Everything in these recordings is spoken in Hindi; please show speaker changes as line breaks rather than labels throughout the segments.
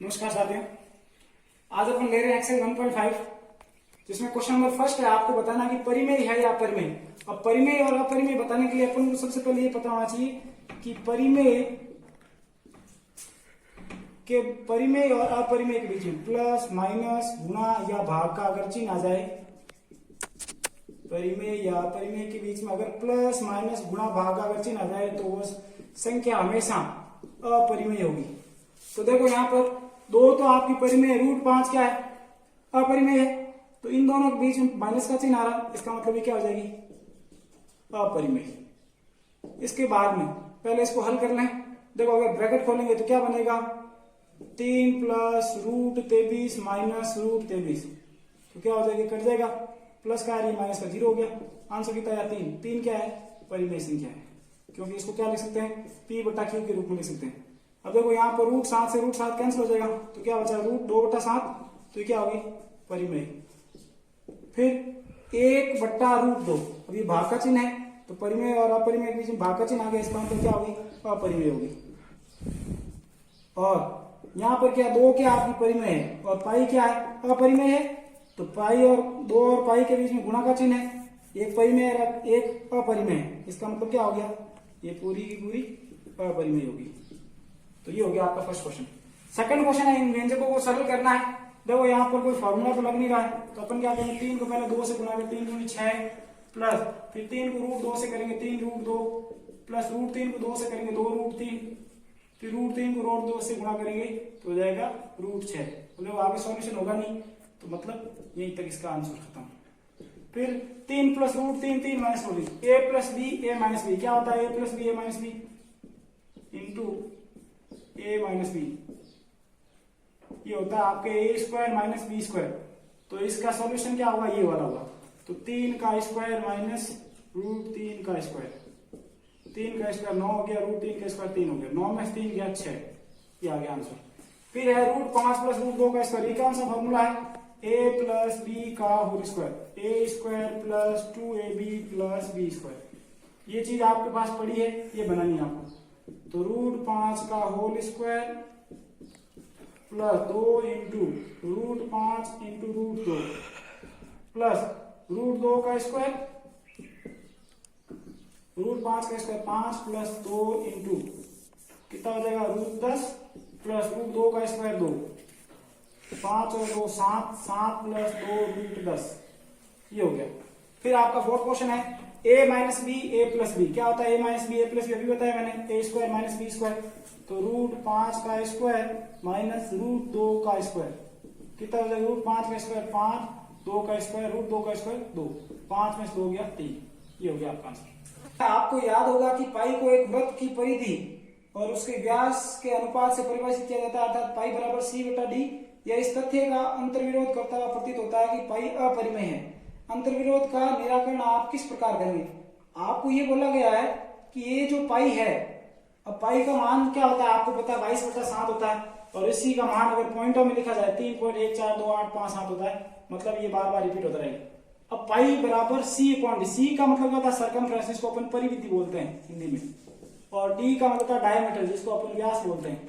नमस्कार साथियों, आज अपन ले रहे हैं एक्सरसाइज 1.5 जिसमें क्वेश्चन नंबर फर्स्ट है। आपको बताना कि परिमेय है या अपरिमेय। अब परिमेय और अपरिमेय बताने के लिए अपन को सबसे पहले ये पता होना चाहिए कि परिमेय और अपरिमेय के बीच में प्लस माइनस गुणा या भाग का अगर चिन्ह आ जाए, परिमेय या अपरिमेय के बीच में अगर प्लस माइनस गुणा भाग का अगर चिन्ह आ जाए तो वो संख्या हमेशा अपरिमेय होगी। तो देखो यहाँ पर दो तो आपकी परिमेय √5 क्या है, अपरिमेय है। तो इन दोनों के बीच में माइनस का चिन्ह आ रहा है, इसका मतलब ये क्या हो जाएगी, अपरिमेय। इसके बाद में पहले इसको हल कर लें। देखो अगर ब्रैकेट खोलेंगे तो क्या बनेगा, 3 प्लस √23 माइनस √23, तो क्या हो जाएगा, कट जाएगा। प्लस का है माइनस का 0 हो गया। आंसर कितना है, 3। 3 क्या है, परिमेय संख्या है, क्योंकि इसको क्या लिख सकते हैं, P/Q के रूप में लिख सकते हैं। अब देखो यहाँ पर √7 से √7 कैंसिल हो जाएगा, तो क्या बचा, √2/7, तो ये क्या होगी, परिमेय। फिर 1/√2, अब ये भाग का चिन्ह है, तो परिमेय और अपरिमेय के बीच में भाग का चिन्ह आ गया, इसका मतलब क्या होगी, अपरिमेय होगी। और यहाँ पर क्या, 2 क्या आपकी परिमेय है और पाई क्या है, अपरिमेय है। तो पाई और 2 और पाई के बीच में गुणा का चिन्ह है, एक परिमेय और एक अपरिमेय है, इसका मतलब क्या हो गया, ये पूरी की पूरी अपरिमेय होगी। तो ये हो गया आपका फर्स्ट क्वेश्चन। सेकंड क्वेश्चन है, इन व्यंजकों को सरल करना है। देखो यहाँ पर कोई फॉर्मूला तो लग नहीं रहा है, तो अपन क्या करेंगे, 3 को पहले 2 से गुणा करेंगे, 3 दूनी 6 प्लस फिर 3 को √2 से करेंगे, 3√2 प्लस √3 को 2 से करेंगे, 2√3 फिर √3 को √2 से गुणा करेंगे तो हो जाएगा √6। तो आगे सॉल्यूशन होगा नहीं, तो मतलब यहीं तक इसका आंसर खत्म। फिर 3 plus √3 3 minus a plus B a minus B, क्या होता है, a plus B a minus B into a minus B, ये होता है आपके a² माइनस b²। तो इसका सॉल्यूशन क्या होगा, ये वाला होगा। तो 3 का स्क्वायर माइनस √3 का स्क्वायर, 3 का स्क्वायर 9 हो गया, √3 का स्क्वायर 3 हो गया, 9 में 3 गया 6, ये आ गया आंसर। फिर है √5 प्लस √2 का स्क्वायर, ये कौन सा फॉर्मूला है, a प्लस बी का whole square, a² plus 2ab plus b²। ये चीज आपके पास पड़ी है, ये बनानी है आपको। तो √5 का whole square plus 2 into √5 into √2 plus √2 का स्क्वायर, √5 का स्क्वायर 5 प्लस 2 इंटू कितना हो जाएगा, √10 प्लस √2 का स्क्वायर 2, 5 और 2 7, 7 प्लस 2 √10, ये हो गया। फिर आपका फोर्थ क्वेश्चन है, a minus B a plus B, क्या होता है a minus B a plus B, अभी बताया मैंने, a² माइनस b²। तो √5 का स्क्वायर माइनस √2 का स्क्वायर कितना हो जाएगा, √5 का स्क्वायर 5, 2 का स्क्वायर √2 का स्क्वायर 2, 5 में से 2 हो गया 3, ये हो गया आपका आंसर। आपको याद होगा कि पाई को एक वृत्त की परिधि और उसके व्यास के अनुपात से परिभाषित किया जाता है, अर्थात पाई बराबर c/d। यह इस तथ्य का अंतर्विरोध करता हुआ प्रतीत होता है कि पाई अपरिमेय है। अंतर्विरोध का निराकरण आप किस प्रकार करेंगे। आपको ये बोला गया है कि ये जो पाई है, अब पाई का मान क्या होता है, आपको पता है 22/7 होता है, और इसी का मान अगर पॉइंटों में लिखा जाए 3.14285 होता है, मतलब ये बार बार रिपीट होता रहेगा। अब पाई बराबर c/d, c का मतलब क्या होता है, सर्कमफ्रेंस, जिसको अपन परिमिति बोलते हैं हिंदी में, और d का मतलब डायमीटर, जिसको अपन व्यास बोलते हैं।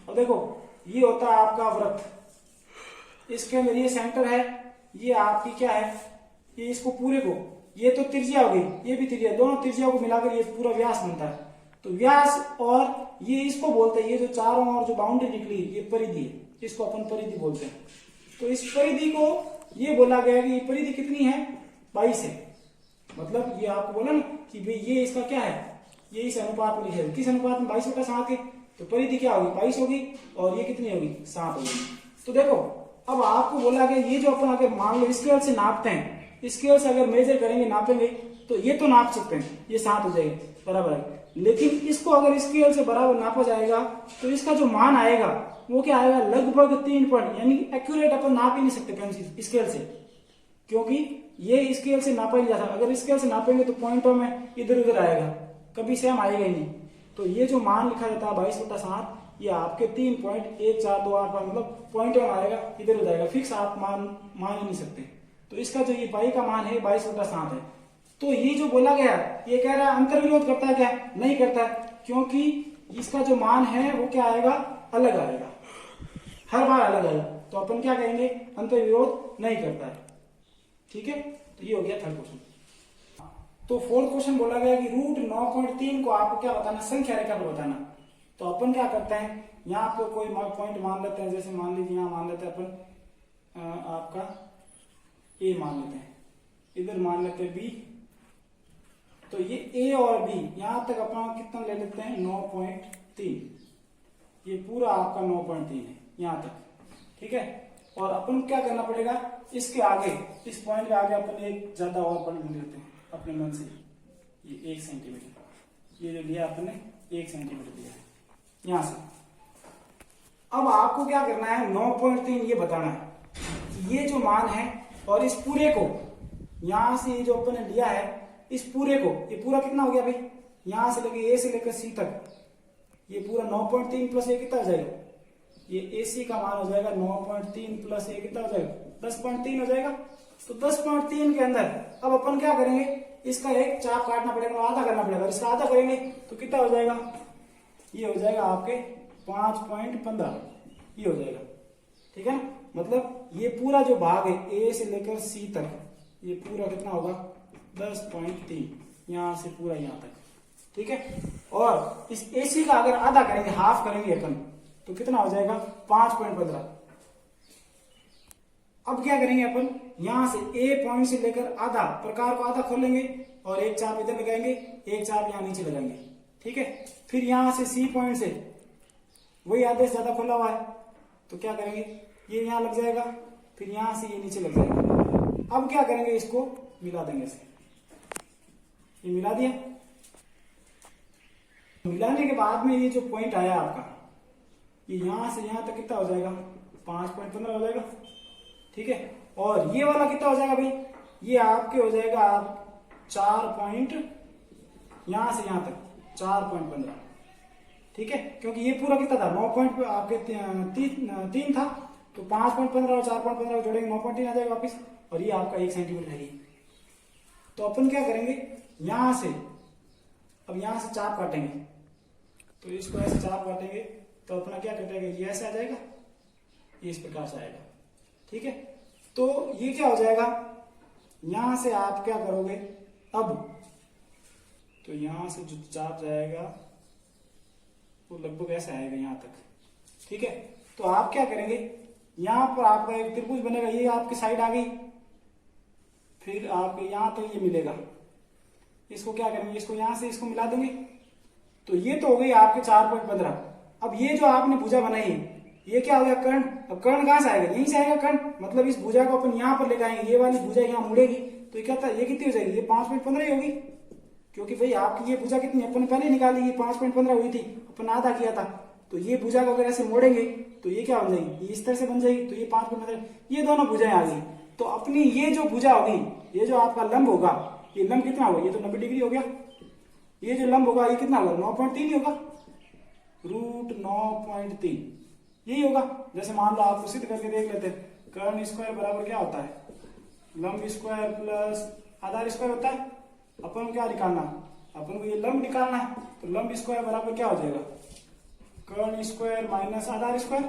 अब देखो ये होता है आपका वृत्त, इसके अंदर ये सेंटर है, ये आपकी क्या है, ये इसको पूरे को, ये तो त्रिज्या हो गई, ये भी त्रिज्या, दोनों त्रिज्या को मिलाकर ये पूरा व्यास बनता है। तो व्यास और ये इसको बोलते हैं, ये जो चारों और जो बाउंड्री निकली ये परिधि है, इसको अपन परिधि बोलते हैं। तो इस परिधि को ये बोला गया कि ये परिधि कितनी है, 22 है। मतलब ये आपको बोला ना कि भाई ये इसका क्या है, ये इस अनुपात में लिखा है, किस अनुपात में, 22/7 के। तो परिधि क्या होगी, 22 होगी, और ये कितनी होगी, 7 होगी। तो देखो अब आपको बोला गया, ये जो अपन अगर मान लो स्केल से नापते हैं, स्केल से अगर मेजर करेंगे, नापेंगे, तो ये तो नाप सकते हैं, ये 7 हो जाएगा बराबर है। लेकिन इसको अगर स्केल से बराबर नापा जाएगा तो इसका जो मान आएगा वो क्या आएगा, लगभग 3 पॉइंट, यानी एक्यूरेट अपन नाप ही नहीं सकते पेंसिल स्केल से, क्योंकि ये स्केल से नापा नहीं जाता। अगर स्केल से नापेंगे तो पॉइंटों में इधर उधर आएगा, कभी सेम आएगा ही नहीं। तो ये जो मान लिखा जाता है 22/7, ये आपके 3.1428 मतलब पॉइंटों में आएगा, इधर उधर आएगा, फिक्स आप मान ही नहीं सकते। तो इसका जो ये पाई का मान है 22/7 है। तो ये जो बोला गया, ये कह रहा है अंतर्विरोध करता है क्या, नहीं करता है, क्योंकि इसका जो मान है वो क्या आएगा, अलग आएगा। हर बार अलग अलग, तो अपन क्या कहेंगे, अंतर विरोध नहीं करता है। ठीक है, तो ये हो गया थर्ड क्वेश्चन। तो फोर्थ क्वेश्चन बोला गया कि रूट 9.3 को आपको क्या बताना, संख्या रेखा को बताना। तो अपन क्या करते हैं, यहाँ पे कोई पॉइंट मान लेते हैं, जैसे मान लीजिए यहाँ मान लेते हैं अपन आपका ए मान लेते हैं, इधर मान लेते हैं बी। तो ये ए और बी यहां तक अपन कितना ले लेते हैं 9.3, ये पूरा आपका 9.3 है यहां तक। ठीक है, और अपन क्या करना पड़ेगा, इसके आगे इस पॉइंट के आगे अपन एक ज्यादा और पॉइंट लेते हैं अपने मन से, ये 1 सेंटीमीटर, ये जो लिया अपन ने 1 सेंटीमीटर लिया है यहां से। अब आपको क्या करना है, 9.3 ये बताना है ये जो मान है, और इस पूरे को यहां से जो अपन ने लिया है इस पूरे को, ये पूरा कितना हो गया भाई, यहां से लेके ए से लेकर सी तक, ये पूरा 9.3 प्लस ए कितना हो जाएगा, ये AC का मान हो जाएगा 9.3 प्लस ए कितना हो जाएगा 10.3 हो जाएगा। तो 10.3 के अंदर अब अपन क्या करेंगे, इसका एक चाप काटना पड़ेगा, आधा करना पड़ेगा, इसका आधा करेंगे तो कितना हो जाएगा, ये हो जाएगा आपके 5.15, ये हो जाएगा। ठीक है ना, मतलब ये पूरा जो भाग है ए से लेकर सी तक, ये पूरा कितना होगा 10.3, यहां से पूरा यहां तक। ठीक है, और इस AC का अगर आधा करेंगे, हाफ करेंगे अपन, तो कितना हो जाएगा 5.15। अब क्या करेंगे अपन, यहां से A पॉइंट से लेकर आधा प्रकार को आधा खोलेंगे और एक चाप इधर लगाएंगे, एक चाप यहां नीचे लगाएंगे। ठीक है, फिर यहां से C पॉइंट से वही आधे से ज्यादा खोला हुआ है, तो क्या करेंगे, ये यहां लग जाएगा, फिर यहां से ये नीचे लग जाएगा। अब क्या करेंगे, इसको मिला देंगे इसे, ये मिला दिया। मिलाने के बाद में ये जो पॉइंट आया आपका, ये यहां से यहां तक कितना हो जाएगा 5.15 हो जाएगा। ठीक है, और ये वाला कितना हो जाएगा भाई, ये आपके हो जाएगा आप 4 पॉइंट, यहां से यहां तक 4.15। ठीक है, क्योंकि ये पूरा कितना था 9 पॉइंट आपके 3 था, तो 5.15 और 4.15 जोड़ेंगे 9.3 आ जाएगा वापिस, और ये आपका 1 सेंटीमीटर है। तो अपन क्या करेंगे, यहां से अब यहां से चाप काटेंगे, तो इसको ऐसे चाप काटेंगे तो अपना क्या कटेगा, ये ऐसे आ जाएगा, ये इस प्रकार से आएगा। ठीक है, तो ये क्या हो जाएगा, यहां से आप क्या करोगे अब, तो यहां से जो चाप जाएगा वो लगभग ऐसे आएगा यहां तक। ठीक है, तो आप क्या करेंगे, यहां पर आपका एक त्रिभुज बनेगा, ये आपकी साइड आ गई, फिर आपके यहां तो ये मिलेगा, इसको क्या करेंगे, इसको यहां से इसको मिला देंगे, तो ये तो हो गई आपके 4.15। अब ये जो आपने भुजा बनाई है ये क्या हो गया कर्ण। अब कर्ण कहां से आएगा, यहीं से आएगा कर्ण, मतलब इस भुजा को अपन यहां पर लेकर आएंगे, ये वाली भुजा यहां मुड़ेगी, तो ये क्या था, ये कितनी हो जाएगी, ये 5.15 ही होगी, क्योंकि भाई आपकी ये भुजा कितनी अपन पहले निकाली, ये 5.15 हुई थी, अपन आधा किया था, तो ये भुजा को अगर ऐसे मोड़ेंगे तो ये क्या बन जाएगी, ये इस तरह से बन जाएगी, तो ये 5.15, ये दोनों भुजाएं आ गई। तो अपनी ये जो भुजा होगी, ये जो आपका लंब होगा, ये लंब कितना होगा, ये तो 90 डिग्री हो गया, ये जो लंब होगा ये कितना होगा 9.3 ही होगा, रूट 9.3 यही होगा। जैसे मान लो आपको सिद्ध करके देख लेते हैं, कर्ण स्क्वायर बराबर क्या होता है, लंब स्क्वायर प्लस आधार स्क्वायर होता है। अपन को क्या निकालना, अपन को ये लंब निकालना है, तो लंब स्क्वायर बराबर क्या हो जाएगा, कर्ण स्क्वायर माइनस आधार स्क्वायर।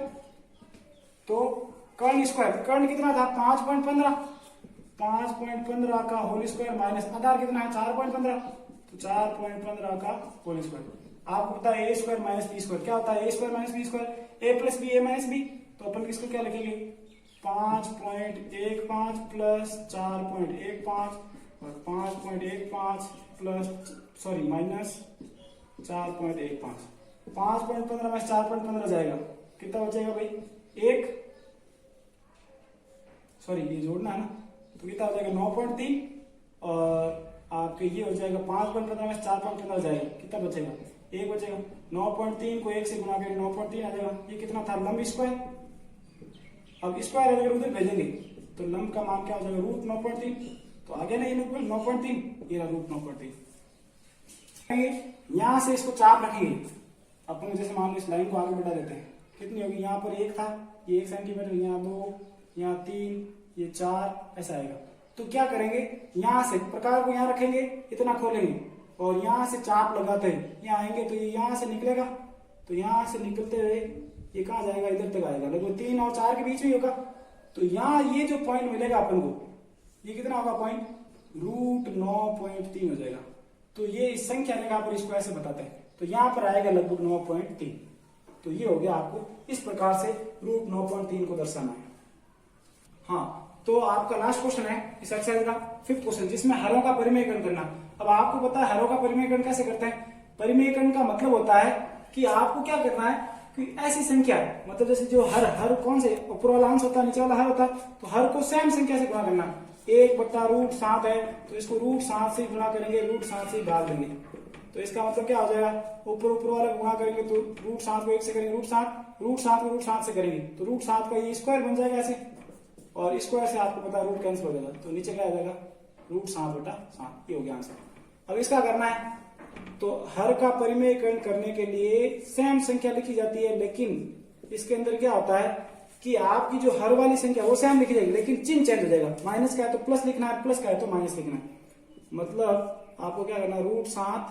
तो कर्ण स्क्वायर, कर्ण कितना था 5.15, 5.15 का होल स्क्वायर माइनस आधार कितना है 4.15, तो 4.15 का होल स्क्वायर। आपको पता है ए स्क्वायर माइनस बी स्क्वायर क्या होता है, ए स्क्वायर माइनस बी स्क्वायर, ए प्लस बी ए माइनस बी, तो अपन किसको क्या लिखेंगे 5.15 प्लस 4.15 और 5.15 प्लस सॉरी माइनस 4.15, 5.15 में 4.15 जाएगा, कितना बचेगा भाई एक, सॉरी ये जोड़ना है ना, तो कितना हो जाएगा 9.3 और आपके ये हो जाएगा 5.15 में 4.15 जाएगा, कितना बचेगा एक बचेगा। 9.3 को 1 से गुणा करें 9.3 आ जाएगा। ये कितना था लंब स्क्वायर, अब स्क्वायर अगर उधर भेजेंगे तो लंब का मान क्या हो जाएगा रूट 9.3, तो आगे ना ये 9.3, ये रहा रूट 9.3। यहां से इसको चाप रखेंगे अपन, जैसे मान लो इस लाइन को आगे बढ़ा देते हैं, कितनी होगी, यहाँ पर 1 था, ये 1 सेंटीमीटर, यहाँ 2, यहाँ 3, ये 4 ऐसा आएगा। तो क्या करेंगे, यहां से प्रकार को यहां रखेंगे, इतना खोलेंगे और यहां से चाप लगाते हैं, यहाँ आएंगे तो ये यहां से निकलेगा, तो यहां से निकलते हुए ये कहाँ जाएगा, इधर तक आएगा, लगभग 3 और 4 के बीच में होगा। तो यहाँ ये जो पॉइंट मिलेगा अपन को, ये कितना होगा पॉइंट, √9.3 हो जाएगा। तो ये इस संख्या ने पर इसको ऐसे बताते हैं, तो यहाँ पर आएगा लगभग 9.3। तो ये हो गया, आपको इस प्रकार से √9.3 को दर्शाना है। हाँ, तो आपका लास्ट क्वेश्चन है इस एक्सरसाइज का 5th क्वेश्चन, जिसमें हरों का परिमेयकरण करना। अब आपको पता है हरों का परिमेयकरण कैसे करते हैं। परिमेयकरण का मतलब होता है कि आपको क्या करना है कि ऐसी संख्या, मतलब जैसे जो हर कौन से ऊपर वाला अंश होता है, नीचे वाला हर होता है, तो हर को सेम संख्या से गुणा करना। 1/√7 है तो इसको √7 से गुणा करेंगे, √7 से भाग देंगे। तो इसका मतलब क्या हो जाएगा, ऊपर वाला गुणा करेंगे तो √7 को 1 से करेंगे, √7 को √7 से करेंगे तो √7 का ये स्क्वायर बन जाएगा ऐसे, और इसको ऐसे आपको पता है रूट कैंसिल हो जाएगा, तो नीचे क्या आ जाएगा √7/7। ये हो गया आंसर। अब इसका करना है, तो हर का परिमेयकरण करने के लिए सेम संख्या लिखी जाती है, लेकिन इसके अंदर क्या होता है कि आपकी जो हर वाली संख्या वो सेम लिखी जाएगी, लेकिन चिन्ह चेंज हो जाएगा। माइनस का है तो प्लस लिखना है, प्लस का है तो माइनस लिखना है। मतलब आपको क्या करना है, √7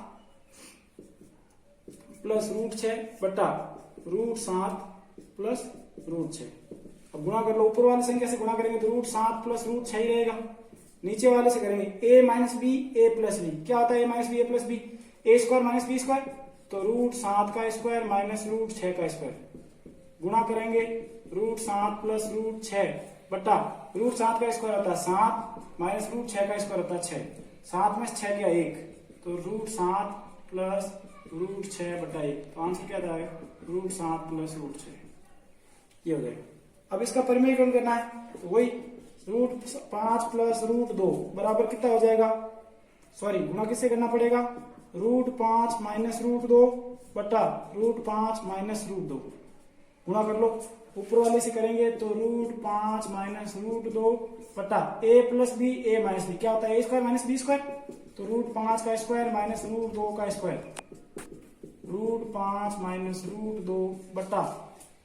प्लस √6 बटा √7 प्लस √6। अब गुणा कर लो, ऊपर वाली संख्या से गुणा करेंगे तो √7 प्लस √6 ही रहेगा। नीचे वाले से करेंगे a minus B a plus B, क्या होता है a minus B a plus B, a square minus B square, तो √7 का स्क्वायर माइनस √6 का स्क्वायर। गुणा करेंगे √7 प्लस √6 बटा √7 का स्क्वायर होता है 7 माइनस √6 का स्क्वायर होता है 6, 7 में 6 गया 1, तो √7 प्लस √6 बटा 1। तो आंसर क्या था, √7 प्लस √6, ये हो जाएगा। अब इसका परिमेयकरण करना है, तो वही √5 प्लस √2 बराबर कितना हो जाएगा, सॉरी गुणा किससे करना पड़ेगा, √5 माइनस √2 बटा √5 माइनस √2। गुणा कर लो, ऊपर वाले से करेंगे तो √5 माइनस √2 बटा a plus B a minus B, क्या होता है a square minus B square, तो √5 का स्क्वायर माइनस √2 का स्क्वायर, √5 माइनस √2 बटा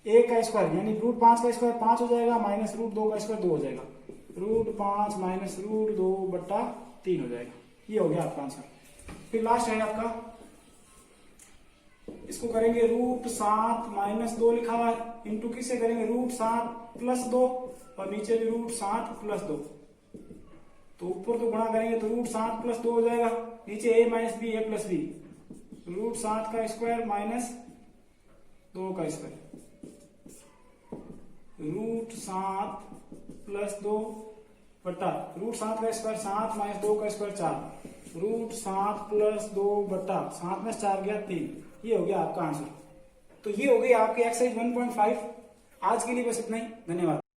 a का स्क्वायर, यानी √5 का स्क्वायर 5 हो जाएगा, माइनस √2 का स्क्वायर 2 हो जाएगा, √5 माइनस √2 बटा 3 हो जाएगा। ये हो गया आपका आंसर। फिर लास्ट है आपका, इसको करेंगे √7 माइनस 2 लिखा हुआ है, इंटू किससे करेंगे, √7 प्लस 2 और नीचे भी √7 प्लस 2। तो ऊपर तो गुणा करेंगे तो √7 प्लस 2 हो जाएगा, नीचे a minus B a plus B, √7 का स्क्वायर माइनस 2 का स्क्वायर, √7 प्लस 2 बटा √7 का स्क्वायर 7 माइनस 2 का स्क्वायर 4, √7 प्लस 2 बटा 7 में 4 गया 3। ये हो गया आपका आंसर। तो ये हो गई आपकी एक्सरसाइज 1.5। आज के लिए बस इतना ही, धन्यवाद।